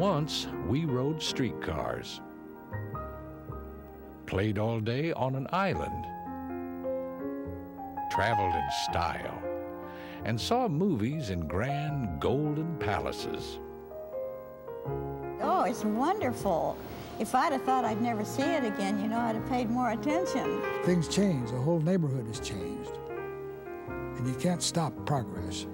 Once we rode streetcars, played all day on an island, traveled in style, and saw movies in grand golden palaces. Oh, it's wonderful. If I'd have thought I'd never see it again, you know, I'd have paid more attention. Things change. The whole neighborhood has changed. And you can't stop progress.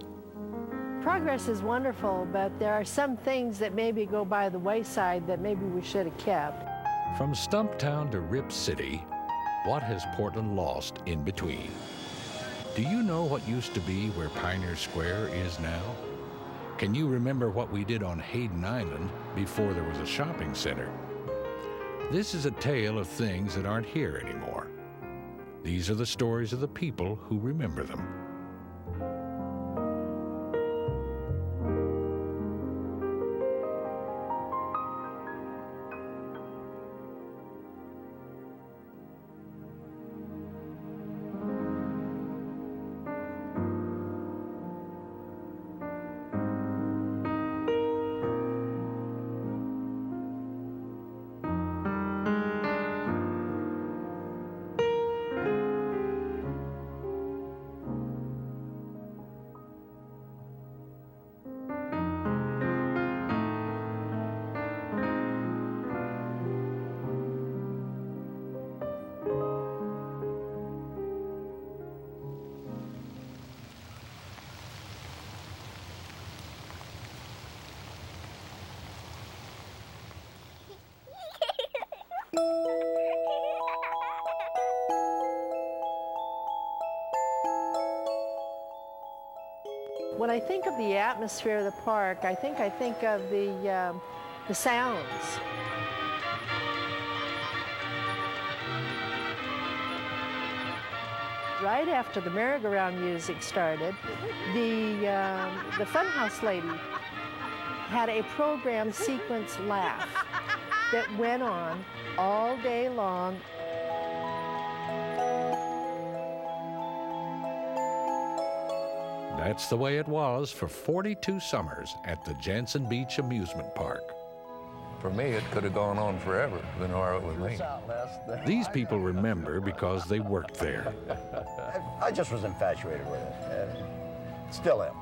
Progress is wonderful, but there are some things that maybe go by the wayside that maybe we should have kept. From Stumptown to Rip City, what has Portland lost in between? Do you know what used to be where Pioneer Square is now? Can you remember what we did on Hayden Island before there was a shopping center? This is a tale of things that aren't here anymore. These are the stories of the people who remember them. When I think of the atmosphere of the park, I think of the sounds. Right after the merry-go-round music started, the Funhouse lady had a program sequence laugh that went on all day long. That's the way it was for 42 summers at the Jantzen Beach Amusement Park. For me, it could have gone on forever, than where it with me. These people remember because they worked there. I just was infatuated with it, and still am.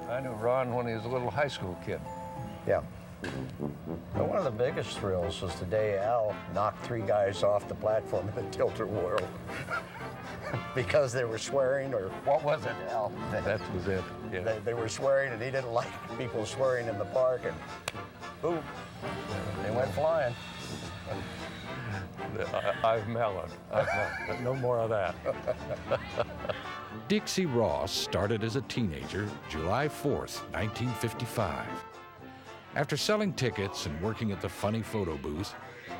I knew Ron when he was a little high school kid. Yeah. But one of the biggest thrills was the day Al knocked 3 guys off the platform in the tilt-a-whirl because they were swearing, or what was it, Al? That was it, yeah. They were swearing, and he didn't like people swearing in the park, and boom, they went flying. I've mellowed. No more of that. Dixie Ross started as a teenager July 4th, 1955. After selling tickets and working at the funny photo booth,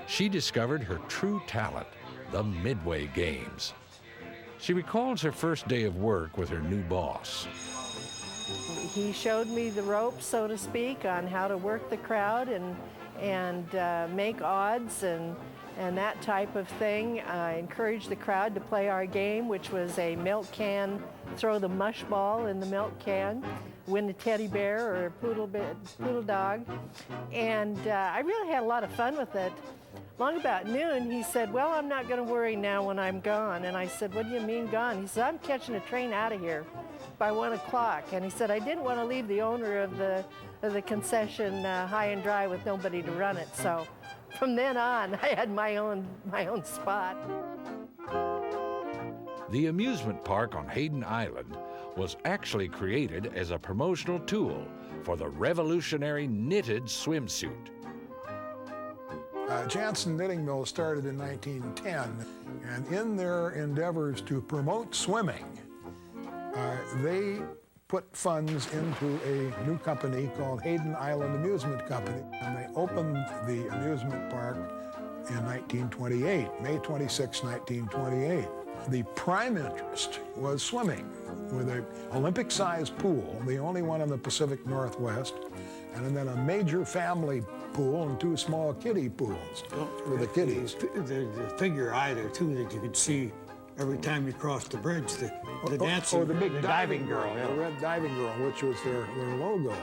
she discovered her true talent, the Midway Games. She recalls her first day of work with her new boss. He showed me the ropes, so to speak, on how to work the crowd and make odds and that type of thing. I encouraged the crowd to play our game, which was a milk can, throw the mush ball in the milk can, win a teddy bear or a poodle dog. And I really had a lot of fun with it. Long about noon, he said, well, I'm not going to worry now when I'm gone. And I said, what do you mean gone? He said, I'm catching a train out of here by 1 o'clock. And he said, I didn't want to leave the owner of the concession high and dry with nobody to run it. So from then on, I had my own spot. The amusement park on Hayden Island was actually created as a promotional tool for the revolutionary knitted swimsuit. Jantzen Knitting Mill started in 1910, and in their endeavors to promote swimming, they put funds into a new company called Hayden Island Amusement Company, and they opened the amusement park in 1928, May 26, 1928. The prime interest was swimming, with an Olympic-sized pool, the only one in the Pacific Northwest, and then a major family pool and 2 small kiddie pools for the kiddies. The figure either, too, that you could see every time you crossed the bridge, the dancing, the big the diving girl, yeah. the red diving girl, which was their logo.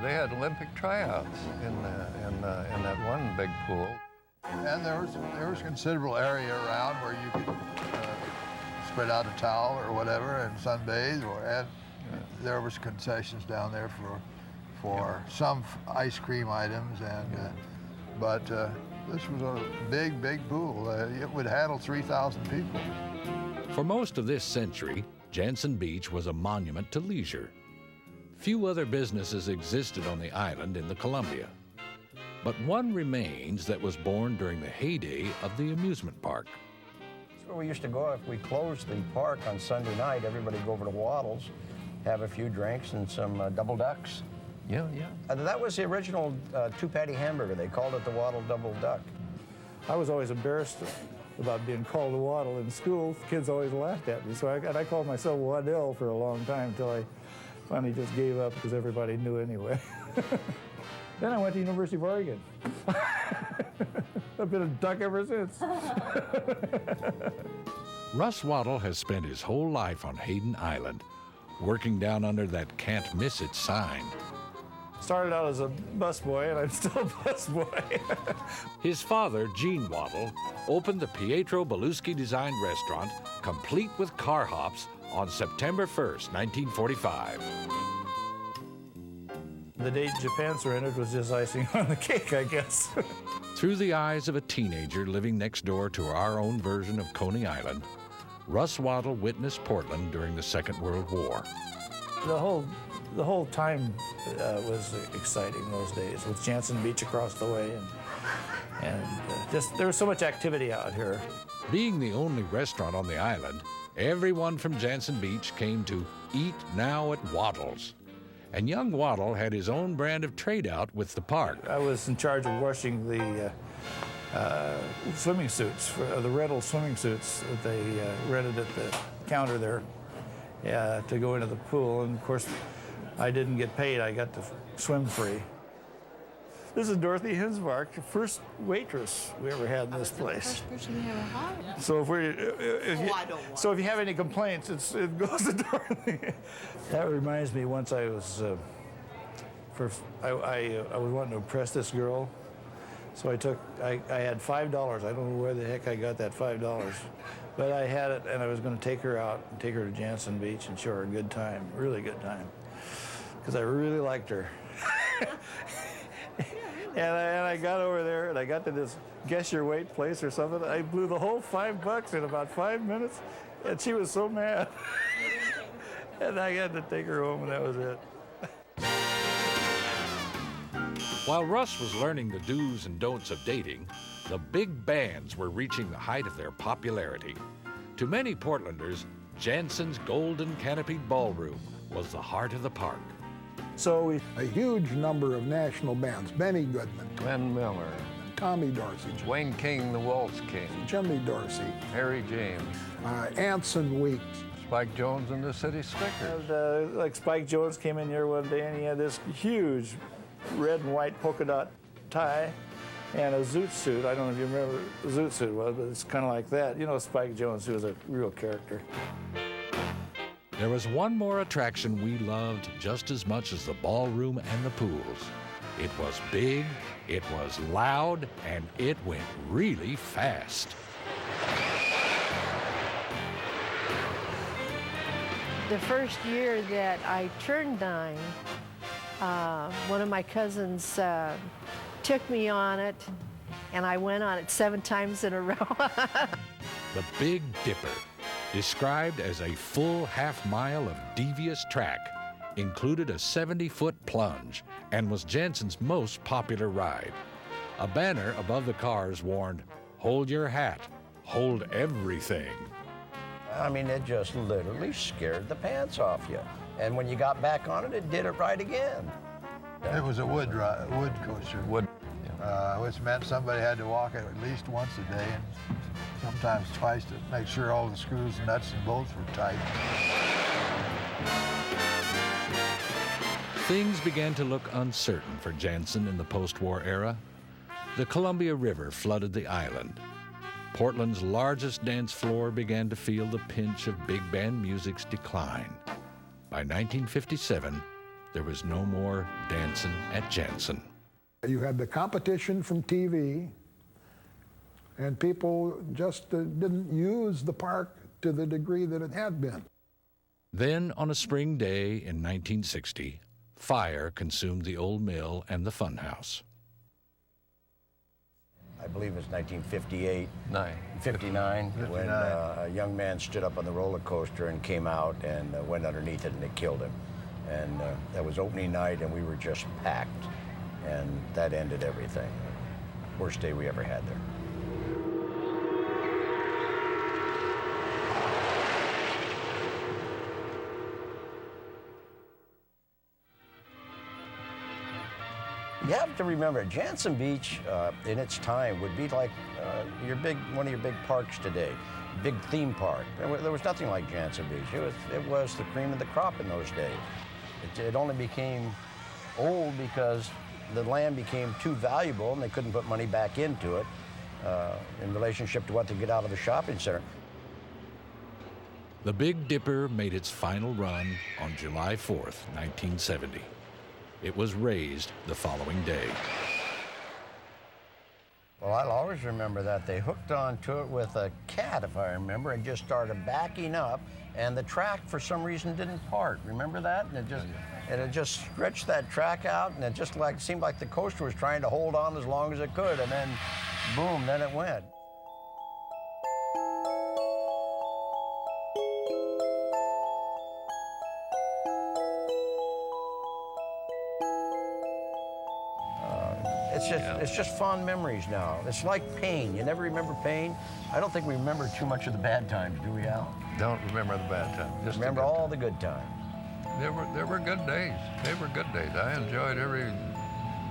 They had Olympic tryouts in that one big pool. And there was considerable area around where you could spread out a towel or whatever and sunbathe, and there was concessions down there for some ice cream items, but this was a big pool. It would handle 3,000 people. For most of this century, Jantzen Beach was a monument to leisure. Few other businesses existed on the island in the Columbia. But one remains that was born during the heyday of the amusement park. That's where we used to go. If we closed the park on Sunday night, everybody go over to Waddles, have a few drinks and some double ducks. Yeah. That was the original two-patty hamburger. They called it the Waddle Double Duck. I was always embarrassed about being called a Waddle in school. Kids always laughed at me, so I called myself Waddell for a long time until I finally just gave up because everybody knew anyway. Then I went to University of Oregon. I've been a duck ever since. Russ Waddle has spent his whole life on Hayden Island, working down under that "Can't Miss It" sign. Started out as a busboy, and I'm still a busboy. His father, Gene Waddle, opened the Pietro Beluschi designed restaurant, complete with car hops, on September 1st, 1945. The date Japan surrendered was just icing on the cake, I guess. Through the eyes of a teenager living next door to our own version of Coney Island, Russ Waddle witnessed Portland during the Second World War. The whole time was exciting those days, with Jantzen Beach across the way, and just there was so much activity out here. Being the only restaurant on the island, everyone from Jantzen Beach came to eat now at Waddle's. And young Waddle had his own brand of trade-out with the park. I was in charge of washing the swimming suits, the rental swimming suits that they rented at the counter there to go into the pool. And of course, I didn't get paid. I got to swim free. This is Dorothy Hinsmark, the first waitress we ever had in this place. First person you ever hired. So if you have any complaints, it goes to Dorothy. That reminds me, once I was I was wanting to impress this girl, so I had $5. I don't know where the heck I got that $5, but I had it, and I was going to take her out and take her to Jantzen Beach and show her a good time, really good time, because I really liked her. And I got over there, and I got to this guess your weight place or something. I blew the whole $5 in about 5 minutes, and she was so mad. And I had to take her home, and that was it. While Russ was learning the do's and don'ts of dating, the big bands were reaching the height of their popularity. To many Portlanders, Janssen's golden canopied ballroom was the heart of the park. So a huge number of national bands, Benny Goodman, Glenn Miller, Tommy Dorsey, Wayne King, the Waltz King, Jimmy Dorsey, Harry James, Anson Weeks, Spike Jones and the City Slickers. And, like Spike Jones came in here one day, and he had this huge red and white polka dot tie and a zoot suit. I don't know if you remember what a zoot suit was, but it's kind of like that. You know Spike Jones, who was a real character. There was one more attraction we loved just as much as the ballroom and the pools. It was big, it was loud, and it went really fast. The first year that I turned 9, one of my cousins took me on it, and I went on it 7 times in a row. The Big Dipper, described as a full half-mile of devious track, included a 70-foot plunge and was Janssen's most popular ride. A banner above the cars warned, "Hold your hat, hold everything." I mean, it just literally scared the pants off you. And when you got back on it, it did it right again. It was a wood coaster. Wood. Which meant somebody had to walk it at least once a day, and sometimes twice, to make sure all the screws, nuts, and bolts were tight. Things began to look uncertain for Janssen in the post-war era. The Columbia River flooded the island. Portland's largest dance floor began to feel the pinch of big band music's decline. By 1957, there was no more dancing at Jansen. You had the competition from TV, and people just didn't use the park to the degree that it had been. Then, on a spring day in 1960, fire consumed the old mill and the funhouse. I believe it was 1958, 59, when a young man stood up on the roller coaster and came out and went underneath it, and it killed him. And that was opening night, and we were just packed, and that ended everything. Worst day we ever had there. You have to remember, Jansen Beach in its time would be like one of your big parks today, big theme park. There was nothing like Jansen Beach. It was the cream of the crop in those days. It only became old because the land became too valuable and they couldn't put money back into it in relationship to what they get out of the shopping center. The Big Dipper made its final run on July 4th, 1970. It was raised the following day. Well, I'll always remember that. They hooked onto it with a cat, if I remember, and just started backing up, and the track, for some reason, didn't part. Remember that? And it just stretched that track out, and it just seemed like the coaster was trying to hold on as long as it could, and then, boom, then it went. It's just fond memories now. It's like pain. You never remember pain. I don't think we remember too much of the bad times, do we, Al? Don't remember the bad times. Just remember all the good times. There were good days. They were good days. I enjoyed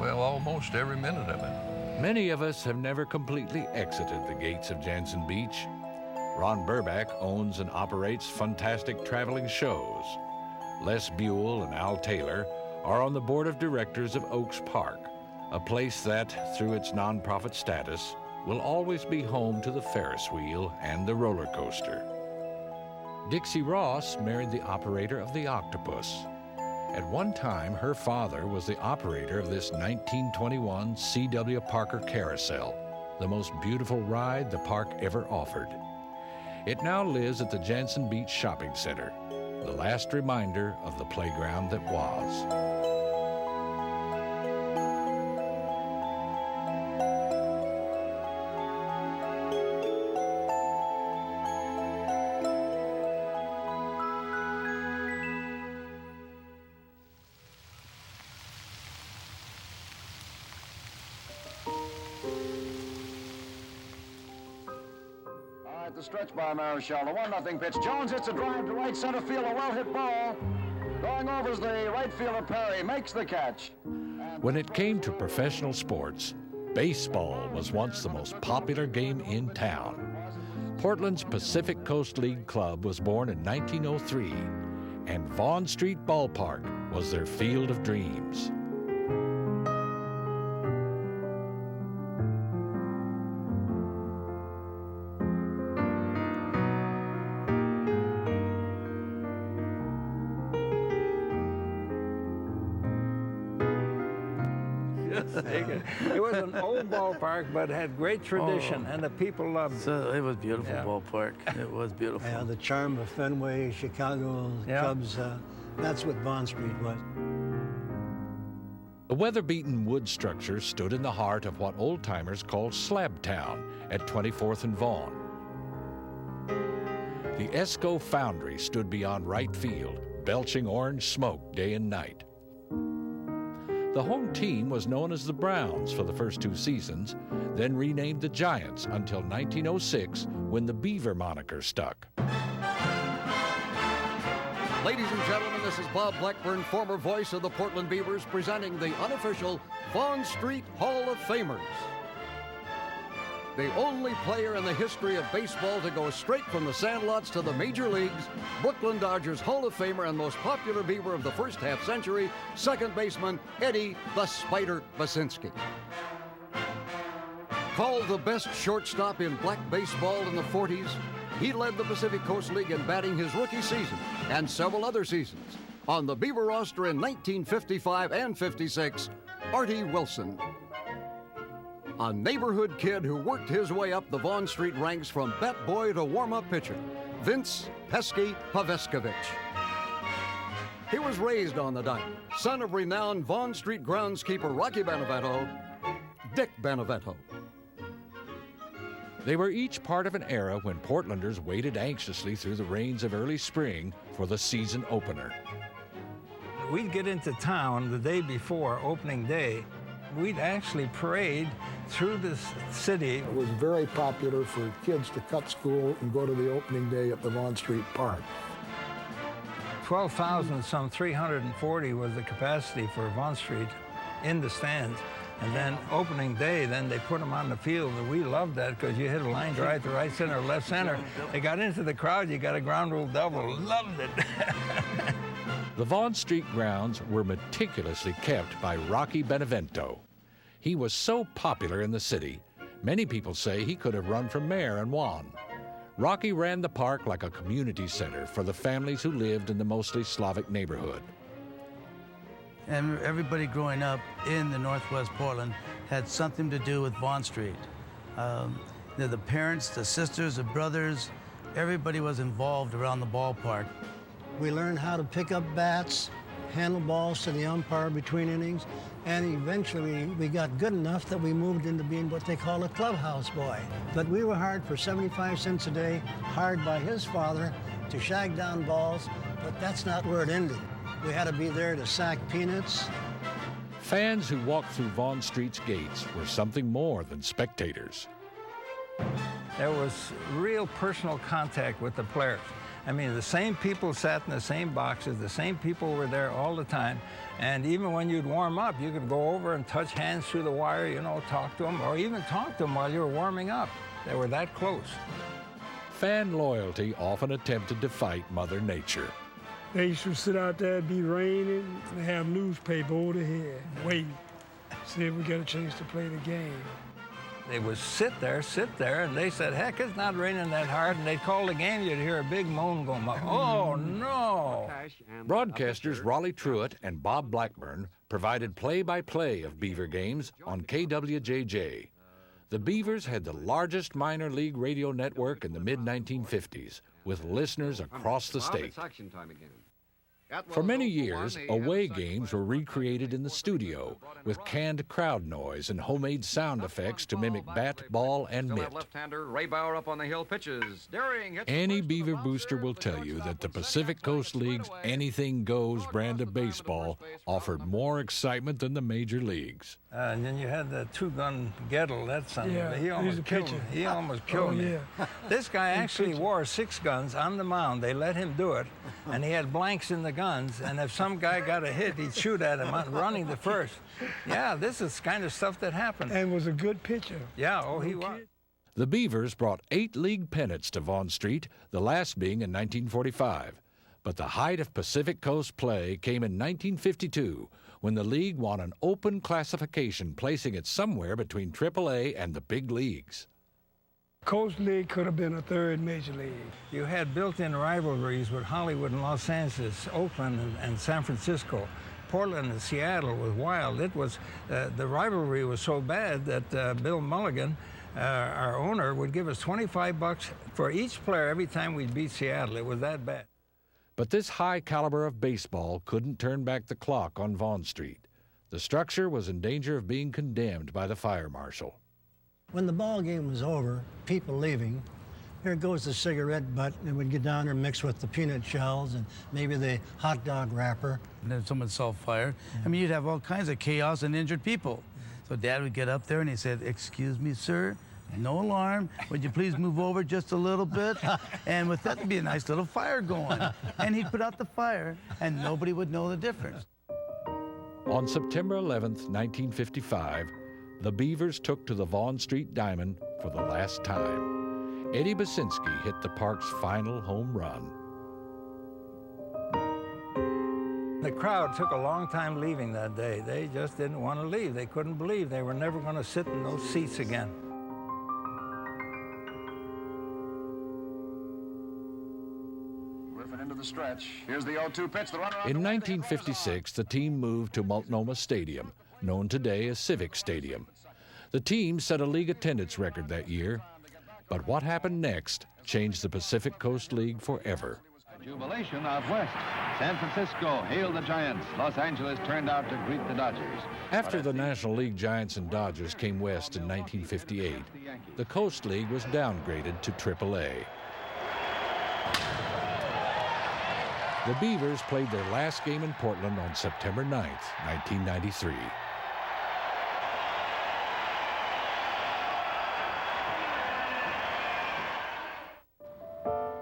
almost every minute of it. Many of us have never completely exited the gates of Jansen Beach. Ron Burback owns and operates fantastic traveling shows. Les Buell and Al Taylor are on the board of directors of Oaks Park, a place that, through its nonprofit status, will always be home to the Ferris wheel and the roller coaster. Dixie Ross married the operator of the Octopus. At one time, her father was the operator of this 1921 C.W. Parker Carousel, the most beautiful ride the park ever offered. It now lives at the Jansen Beach Shopping Center, the last reminder of the playground that was. The stretch by Marichal, the 1-0 pitch. Jones hits a drive to right center field, a well-hit ball. Going over is the right fielder Perry, makes the catch. When it came to professional sports, baseball was once the most popular game in town. Portland's Pacific Coast League Club was born in 1903, and Vaughn Street Ballpark was their field of dreams. It was an old ballpark, but had great tradition, and the people loved it. So it was a beautiful ballpark. It was beautiful. Yeah, the charm of Fenway, Chicago, Cubs, that's what Vaughn Street was. The weather-beaten wood structure stood in the heart of what old-timers called Slab Town at 24th and Vaughn. The Esco Foundry stood beyond right field, belching orange smoke day and night. The home team was known as the Browns for the first 2 seasons, then renamed the Giants until 1906, when the Beaver moniker stuck. Ladies and gentlemen, this is Bob Blackburn, former voice of the Portland Beavers, presenting the unofficial Vaughn Street Hall of Famers. The only player in the history of baseball to go straight from the sandlots to the major leagues, Brooklyn Dodgers Hall of Famer and most popular Beaver of the first half-century, second baseman Eddie the Spider Basinski. Called the best shortstop in black baseball in the 40s, he led the Pacific Coast League in batting his rookie season and several other seasons. On the Beaver roster in 1955 and 56, Artie Wilson. A neighborhood kid who worked his way up the Vaughn Street ranks from bat boy to warm-up pitcher, Vince Pesky Paveskovich. He was raised on the diamond, son of renowned Vaughn Street groundskeeper Rocky Benevento, Dick Benevento. They were each part of an era when Portlanders waited anxiously through the rains of early spring for the season opener. We'd get into town the day before opening day. We'd actually parade through the city. It was very popular for kids to cut school and go to the opening day at the Vaughn Street Park. 340 was the capacity for Vaughn Street in the stands. And then opening day, then they put them on the field, and we loved that because you hit a line drive to right center, left center. They got into the crowd, you got a ground rule double. Loved it. The Vaughn Street grounds were meticulously kept by Rocky Benevento. He was so popular in the city, many people say he could have run for mayor in Juan. Rocky ran the park like a community center for the families who lived in the mostly Slavic neighborhood. And everybody growing up in the Northwest Portland had something to do with Vaughn Street. The parents, the sisters, the brothers, everybody was involved around the ballpark. We learned how to pick up bats, handle balls to the umpire between innings, and eventually we got good enough that we moved into being what they call a clubhouse boy. But we were hired for 75 cents a day, hired by his father to shag down balls, but that's not where it ended. We had to be there to sack peanuts. Fans who walked through Vaughn Street's gates were something more than spectators. There was real personal contact with the players. I mean, the same people sat in the same boxes, the same people were there all the time. And even when you'd warm up, you could go over and touch hands through the wire, you know, talk to them, or even talk to them while you were warming up. They were that close. Fan loyalty often attempted to fight Mother Nature. They used to sit out there, it'd be raining, and have newspaper over the head, waiting, see if we get a chance to play the game. They would sit there, and they said, heck, it's not raining that hard, and they'd call the game, you'd hear a big moan going up. Oh, no! Broadcasters Raleigh Truitt and Bob Blackburn provided play-by-play of Beaver games on KWJJ. The Beavers had the largest minor league radio network in the mid-1950s, with listeners across the state. For many years, away games were recreated in the studio with canned crowd noise and homemade sound effects to mimic bat, ball, and mitt. Left-hander Ray Bauer up on the hill pitches. Any Beaver booster will tell you that the Pacific Coast League's anything goes brand of baseball offered more excitement than the major leagues. And then you had the two-gun Gettle, that son. Yeah, he almost killed me. He almost killed me. Yeah. This guy actually wore 6 guns on the mound. They let him do it, and he had blanks in the guns. And if some guy got a hit, he'd shoot at him running the first. Yeah, this is kind of stuff that happened. And was a good pitcher. Yeah, oh, he was. The Beavers brought 8 league pennants to Vaughn Street, the last being in 1945. But the height of Pacific Coast play came in 1952, when the league won an open classification, placing it somewhere between AAA and the big leagues. Coast League could have been a third major league. You had built-in rivalries with Hollywood and Los Angeles, Oakland and San Francisco. Portland and Seattle was wild. It was, the rivalry was so bad that Bill Mulligan, our owner, would give us $25 for each player every time we'd beat Seattle. It was that bad. But this high caliber of baseball couldn't turn back the clock on Vaughn Street. The structure was in danger of being condemned by the fire marshal. When the ball game was over, people leaving, here goes the cigarette butt, and we'd get down there and mix with the peanut shells and maybe the hot dog wrapper. And then someone self-fired. I mean, you'd have all kinds of chaos and injured people. So Dad would get up there and he said, "Excuse me, sir, no alarm. Would you please move over just a little bit?" And with that, there'd be a nice little fire going. And he'd put out the fire, and nobody would know the difference. On September 11th, 1955, the Beavers took to the Vaughn Street Diamond for the last time. Eddie Basinski hit the park's final home run. The crowd took a long time leaving that day. They just didn't want to leave. They couldn't believe they were never going to sit in those seats again. stretch. Here's the 0-2 pitch. The runner In 1956, the team moved to Multnomah Stadium, known today as Civic Stadium. The team set a league attendance record that year, but what happened next changed the Pacific Coast League forever. Jubilation out west. San Francisco hailed the Giants. Los Angeles turned out to greet the Dodgers. After the National League Giants and Dodgers came west in 1958, the Coast League was downgraded to AAA. The Beavers played their last game in Portland on September 9th, 1993.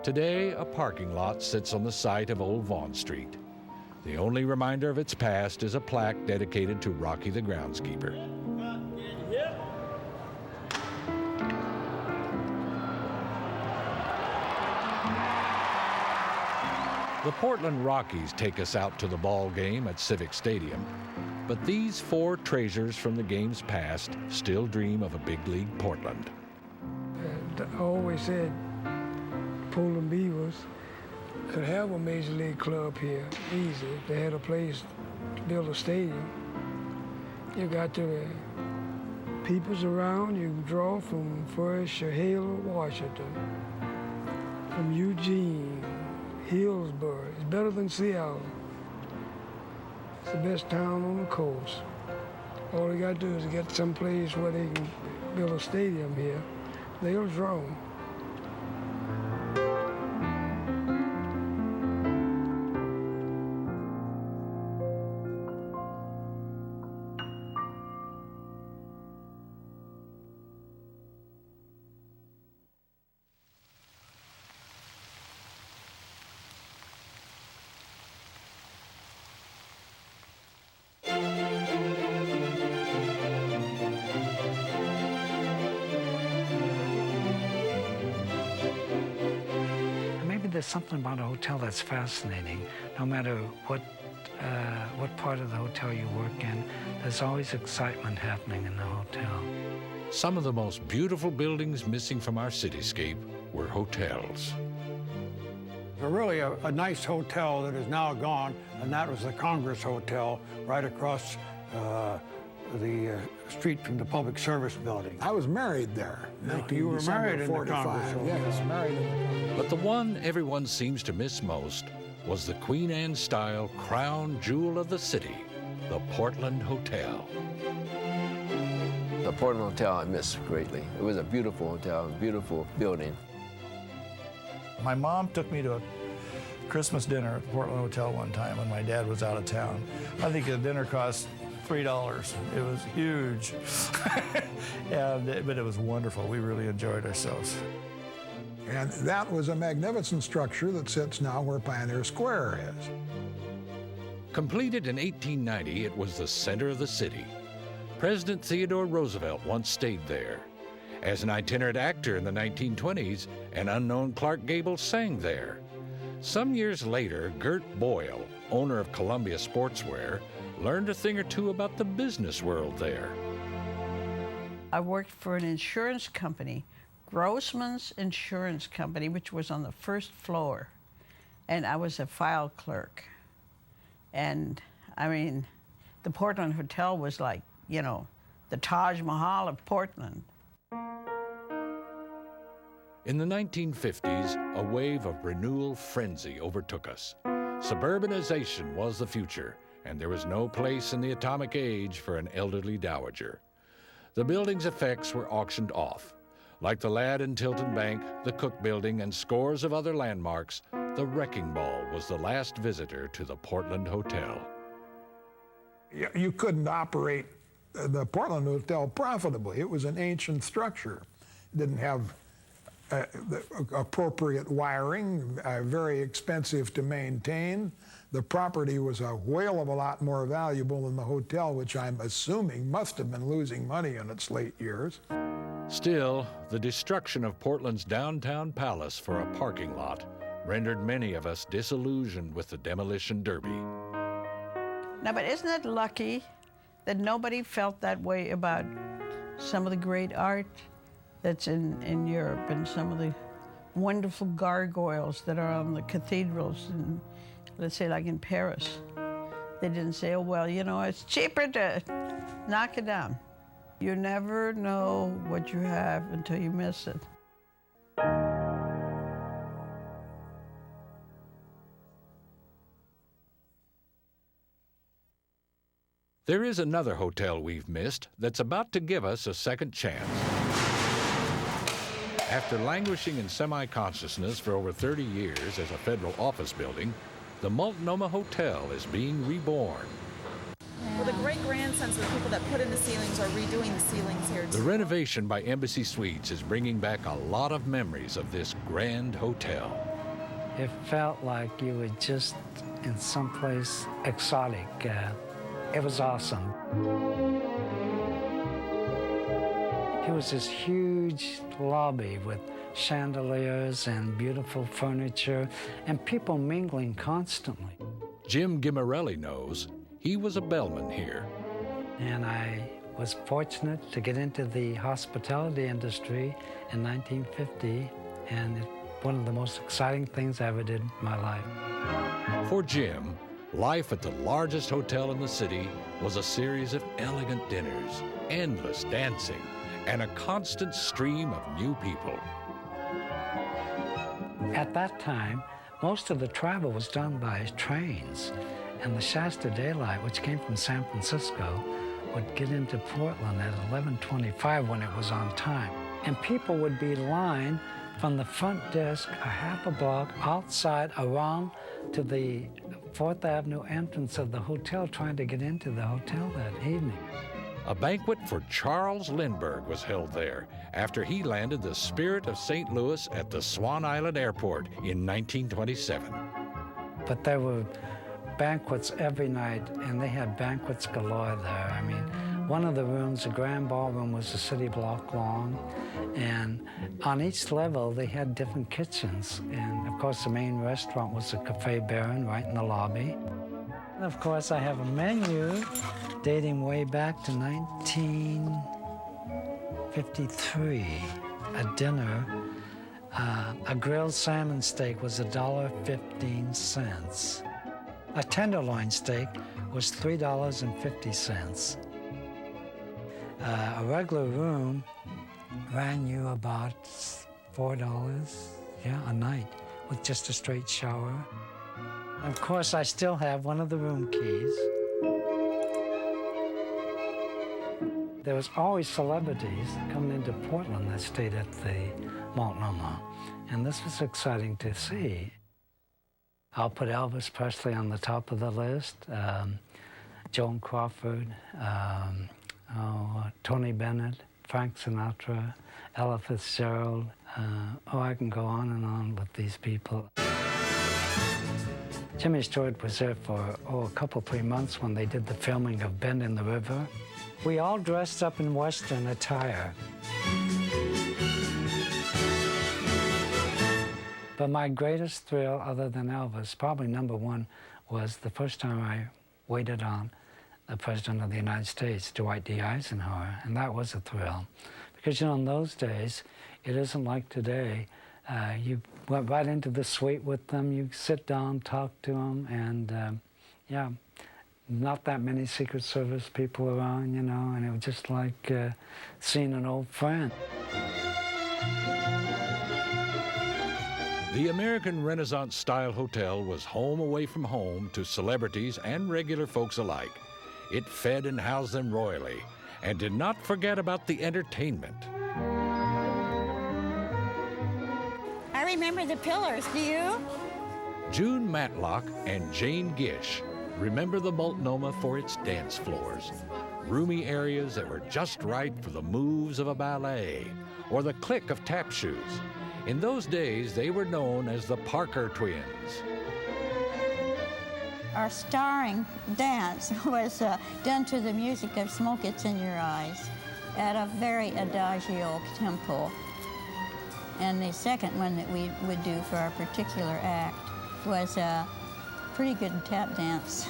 Today, a parking lot sits on the site of Old Vaughn Street. The only reminder of its past is a plaque dedicated to Rocky the groundskeeper. The Portland Rockies take us out to the ball game at Civic Stadium, but these four treasures from the game's past still dream of a big league Portland. I always said Portland Beavers could have a major league club here easy if they had a place to build a stadium. You got the peoples around. You can draw from First, Hale, Washington, from Eugene, Hillsborough. It's better than Seattle. It's the best town on the coast. All they got to do is get some place where they can build a stadium here. They'll draw. There's something about a hotel that's fascinating. No matter what part of the hotel you work in, there's always excitement happening in the hotel. Some of the most beautiful buildings missing from our cityscape were hotels. Really a nice hotel that is now gone, and that was the Congress Hotel right across the street from the Public Service Building. I was married there. No, you were married in the Congress Hotel. Yes, married in the Congress. But the one everyone seems to miss most was the Queen Anne-style crown jewel of the city, the Portland Hotel. The Portland Hotel I miss greatly. It was a beautiful hotel, a beautiful building. My mom took me to a Christmas dinner at the Portland Hotel one time when my dad was out of town. I think the dinner cost $3. It was huge, but it was wonderful. We really enjoyed ourselves. And that was a magnificent structure that sits now where Pioneer Square is. Completed in 1890, it was the center of the city. President Theodore Roosevelt once stayed there. As an itinerant actor in the 1920s, an unknown Clark Gable sang there. Some years later, Gert Boyle, owner of Columbia Sportswear, learned a thing or two about the business world there. I worked for an insurance company, Grossman's Insurance Company, which was on the first floor. And I was a file clerk. And I mean, the Portland Hotel was like, you know, the Taj Mahal of Portland. In the 1950s, a wave of renewal frenzy overtook us. Suburbanization was the future, and there was no place in the atomic age for an elderly dowager. The building's effects were auctioned off. Like the Ladd and Tilton Bank, the Cook Building, and scores of other landmarks, the Wrecking Ball was the last visitor to the Portland Hotel. You couldn't operate the Portland Hotel profitably. It was an ancient structure. It didn't have the appropriate wiring, very expensive to maintain. The property was a whale of a lot more valuable than the hotel, which I'm assuming must have been losing money in its late years. Still, the destruction of Portland's downtown palace for a parking lot rendered many of us disillusioned with the demolition derby. Now, but isn't it lucky that nobody felt that way about some of the great art that's in Europe and some of the wonderful gargoyles that are on the cathedrals, in, let's say like in Paris. They didn't say, oh, well, you know, it's cheaper to knock it down. You never know what you have until you miss it. There is another hotel we've missed that's about to give us a second chance. After languishing in semi-consciousness for over 30 years as a federal office building, the Multnomah Hotel is being reborn. Well, the great-grandsons of the people that put in the ceilings are redoing the ceilings here, too. The renovation by Embassy Suites is bringing back a lot of memories of this grand hotel. It felt like you were just in someplace exotic. It was awesome. It was this huge lobby with chandeliers and beautiful furniture and people mingling constantly. Jim Gimarelli knows. He was a bellman here. And I was fortunate to get into the hospitality industry in 1950, and it's one of the most exciting things I ever did in my life. For Jim, life at the largest hotel in the city was a series of elegant dinners, endless dancing, and a constant stream of new people. At that time, most of the travel was done by trains, and the Shasta Daylight, which came from San Francisco, would get into Portland at 11:25 when it was on time. And people would be lined from the front desk a half a block outside around to the 4th Avenue entrance of the hotel trying to get into the hotel that evening. A banquet for Charles Lindbergh was held there after he landed the Spirit of St. Louis at the Swan Island Airport in 1927. But there were banquets every night, and they had banquets galore there. I mean, one of the rooms, the grand ballroom, was a city block long, and on each level they had different kitchens. And of course the main restaurant was the Cafe Baron right in the lobby. And of course I have a menu dating way back to 1953. A dinner, a grilled salmon steak was $1.15. A tenderloin steak was $3.50. A regular room ran you about $4, a night, with just a straight shower. Of course, I still have one of the room keys. There was always celebrities coming into Portland that stayed at the Multnomah, and this was exciting to see. I'll put Elvis Presley on the top of the list, Joan Crawford, Tony Bennett, Frank Sinatra, Ella Fitzgerald. I can go on and on with these people. Jimmy Stewart was there for, a couple, 3 months when they did the filming of Bend in the River. We all dressed up in Western attire. But my greatest thrill, other than Elvis, probably number one, was the first time I waited on the President of the United States, Dwight D. Eisenhower, and that was a thrill. Because, in those days, it isn't like today. You went right into the suite with them, you sit down, talk to them, and not that many Secret Service people around, and it was just like seeing an old friend. The American Renaissance-style hotel was home away from home to celebrities and regular folks alike. It fed and housed them royally and did not forget about the entertainment. I remember the Pillars, do you? June Matlock and Jane Gish remember the Multnomah for its dance floors, roomy areas that were just right for the moves of a ballet or the click of tap shoes. In those days, they were known as the Parker Twins. Our starring dance was done to the music of Smoke It's in Your Eyes at a very adagio tempo. And the second one that we would do for our particular act was a pretty good tap dance.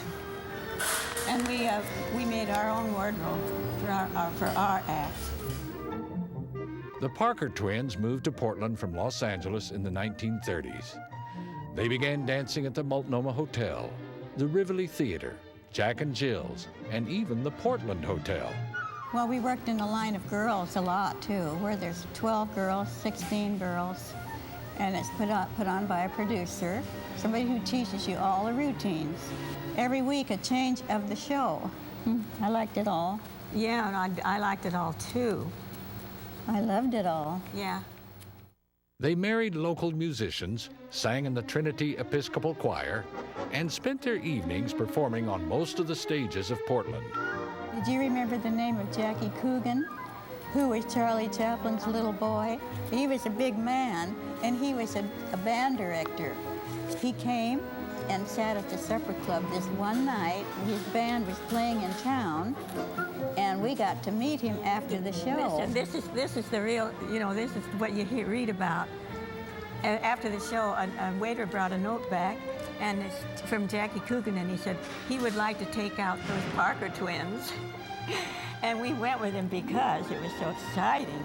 And we made our own wardrobe for our act. The Parker twins moved to Portland from Los Angeles in the 1930s. They began dancing at the Multnomah Hotel, the Rivoli Theater, Jack and Jill's, and even the Portland Hotel. Well, we worked in the line of girls a lot, too, where there's 12 girls, 16 girls, and it's put on by a producer, somebody who teaches you all the routines. Every week, a change of the show. I liked it all. Yeah, and I liked it all, too. I loved it all. Yeah. They married local musicians, sang in the Trinity Episcopal Choir, and spent their evenings performing on most of the stages of Portland. Did you remember the name of Jackie Coogan, who was Charlie Chaplin's little boy? He was a big man, and he was a band director. He came and sat at the supper club this one night. His band was playing in town, and we got to meet him after the show. This is the real, you know, this is what you read about. After the show, a waiter brought a note back, and it's from Jackie Coogan, and he said he would like to take out those Parker twins. And we went with him because it was so exciting.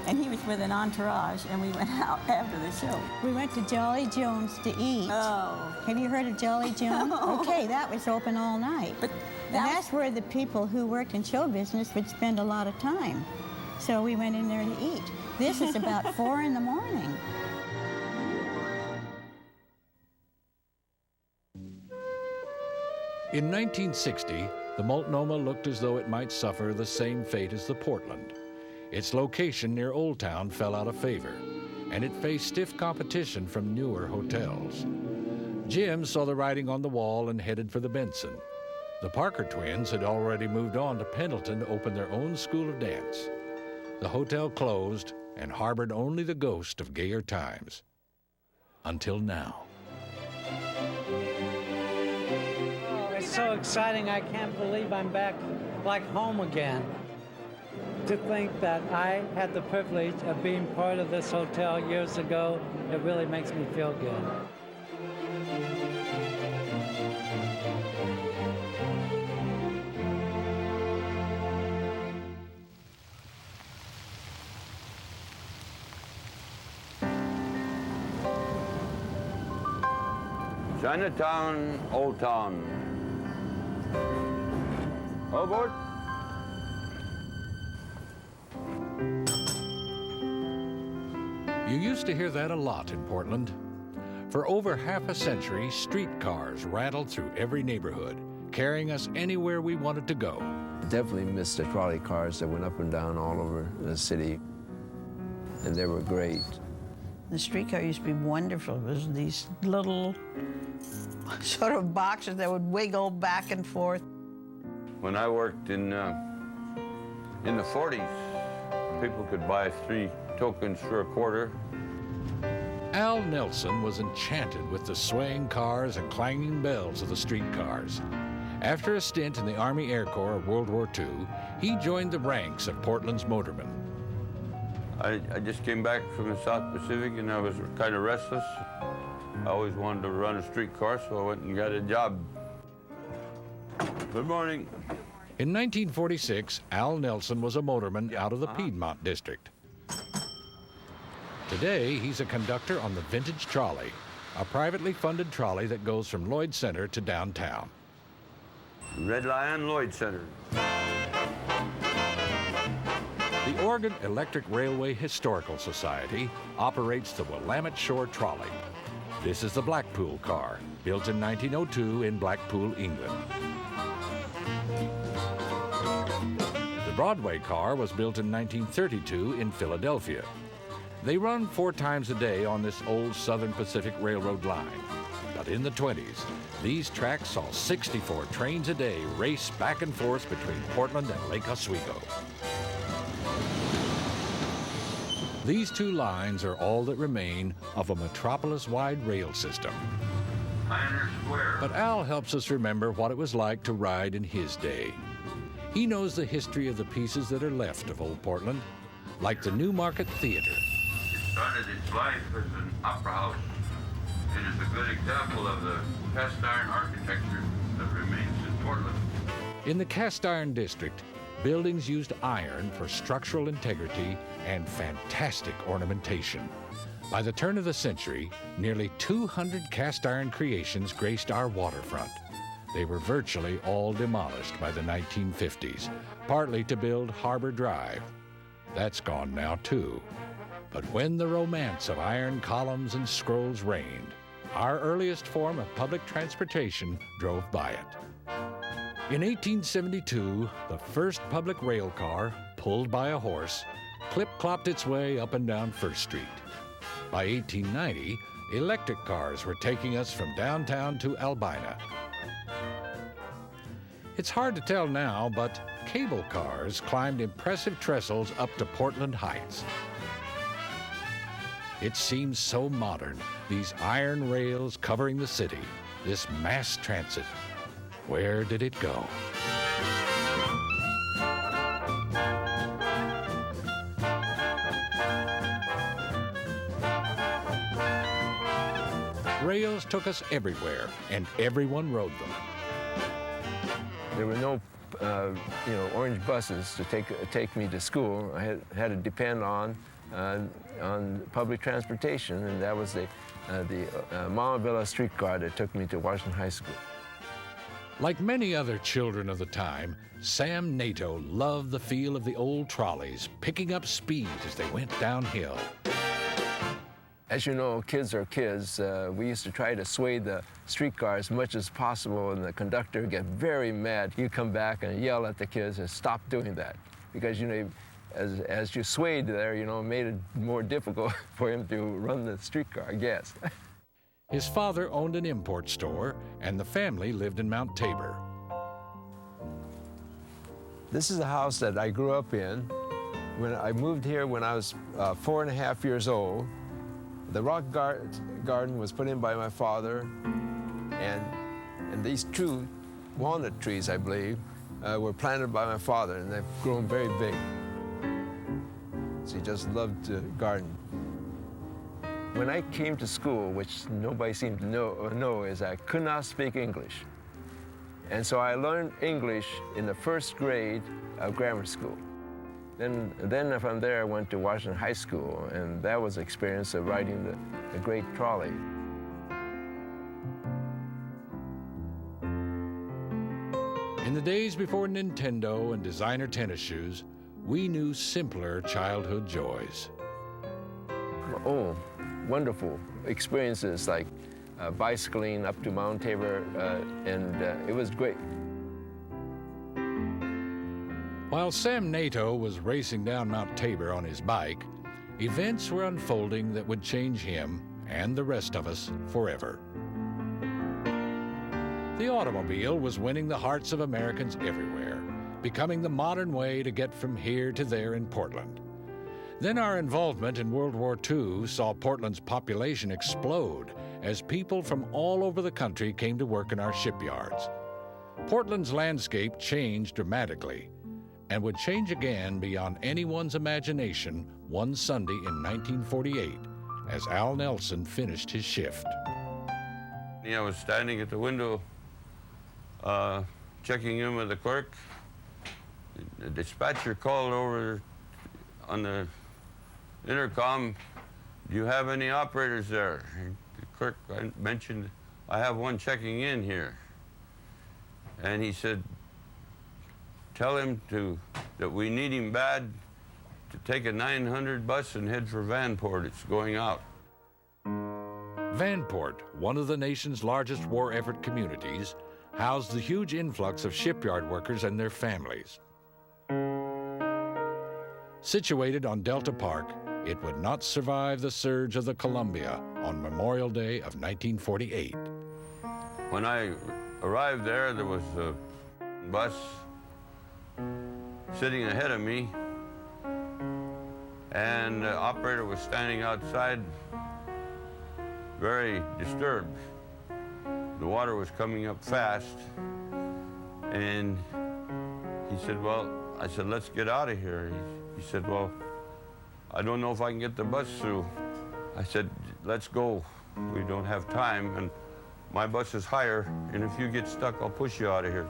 And he was with an entourage, and we went out after the show. We went to Jolly Jones to eat. Oh. Have you heard of Jolly Jones? No. Okay, that was open all night. But that's where the people who worked in show business would spend a lot of time. So we went in there to eat. This is about 4 in the morning. In 1960, the Multnomah looked as though it might suffer the same fate as the Portland. Its location near Old Town fell out of favor, and it faced stiff competition from newer hotels. Jim saw the writing on the wall and headed for the Benson. The Parker twins had already moved on to Pendleton to open their own school of dance. The hotel closed and harbored only the ghost of gayer times. Until now. Oh, it's so exciting. I can't believe I'm back like home again. To think that I had the privilege of being part of this hotel years ago, it really makes me feel good. Chinatown, Old Town. All aboard. You used to hear that a lot in Portland. For over half a century, streetcars rattled through every neighborhood, carrying us anywhere we wanted to go. Definitely missed the trolley cars that went up and down all over the city, and they were great. The streetcar used to be wonderful. It was these little sort of boxes that would wiggle back and forth. When I worked in the 40s, people could buy 3 tokens for a quarter. Al Nelson was enchanted with the swaying cars and clanging bells of the streetcars. After a stint in the Army Air Corps of World War II, he joined the ranks of Portland's motormen. I just came back from the South Pacific and I was kind of restless. I always wanted to run a streetcar, so I went and got a job. Good morning. In 1946, Al Nelson was a motorman out of the Piedmont district. Today, he's a conductor on the Vintage Trolley, a privately funded trolley that goes from Lloyd Center to downtown. Red Lion, Lloyd Center. The Oregon Electric Railway Historical Society operates the Willamette Shore Trolley. This is the Blackpool car, built in 1902 in Blackpool, England. The Broadway car was built in 1932 in Philadelphia. They run 4 times a day on this old Southern Pacific Railroad line. But in the 20s, these tracks saw 64 trains a day race back and forth between Portland and Lake Oswego. These 2 lines are all that remain of a metropolis-wide rail system. Pioneer Square. But Al helps us remember what it was like to ride in his day. He knows the history of the pieces that are left of Old Portland, like the Newmarket Theater. It started its life as an opera house and is a good example of the cast iron architecture that remains in Portland. In the cast iron district, buildings used iron for structural integrity and fantastic ornamentation. By the turn of the century, nearly 200 cast iron creations graced our waterfront. They were virtually all demolished by the 1950s, partly to build Harbor Drive. That's gone now too. But when the romance of iron columns and scrolls reigned, our earliest form of public transportation drove by it. In 1872, the first public rail car, pulled by a horse, clip-clopped its way up and down First Street. By 1890, electric cars were taking us from downtown to Albina. It's hard to tell now, but cable cars climbed impressive trestles up to Portland Heights. It seems so modern, these iron rails covering the city, this mass transit. Where did it go? Rails took us everywhere, and everyone rode them. There were no, orange buses to take me to school. I had to depend on public transportation, and that was the Montebello streetcar that took me to Washington High School. Like many other children of the time, Sam Nato loved the feel of the old trolleys, picking up speed as they went downhill. As you know, kids are kids. We used to try to sway the streetcar as much as possible, and the conductor would get very mad. He'd come back and yell at the kids and stop doing that. Because, as you swayed there, it made it more difficult for him to run the streetcar, I guess. His father owned an import store, and the family lived in Mount Tabor. This is the house that I grew up in. When I moved here when I was 4.5 years old, the rock garden was put in by my father, and these two walnut trees, I believe, were planted by my father, and they've grown very big. So he just loved to garden. When I came to school, which nobody seemed to know is I could not speak English. And so I learned English in the first grade of grammar school. Then from there, I went to Washington High School, and that was the experience of riding the great trolley. In the days before Nintendo and designer tennis shoes, we knew simpler childhood joys. Oh, wonderful experiences like bicycling up to Mount Tabor, and it was great. While Sam Nato was racing down Mount Tabor on his bike, events were unfolding that would change him and the rest of us forever. The automobile was winning the hearts of Americans everywhere, becoming the modern way to get from here to there in Portland. Then our involvement in World War II saw Portland's population explode as people from all over the country came to work in our shipyards. Portland's landscape changed dramatically, and would change again beyond anyone's imagination one Sunday in 1948 as Al Nelson finished his shift. I was standing at the window checking in with the clerk. The dispatcher called over on the intercom, "Do you have any operators there?" The clerk mentioned, "I have one checking in here." And he said, "Tell him that we need him bad to take a 900 bus and head for Vanport. It's going out." Vanport, one of the nation's largest war effort communities, housed the huge influx of shipyard workers and their families. Situated on Delta Park, it would not survive the surge of the Columbia on Memorial Day of 1948. When I arrived there was a bus sitting ahead of me, and the operator was standing outside, very disturbed. The water was coming up fast, and he said, I said, "Let's get out of here." He said, "Well, I don't know if I can get the bus through." I said, "Let's go. We don't have time, and my bus is higher, and if you get stuck, I'll push you out of here."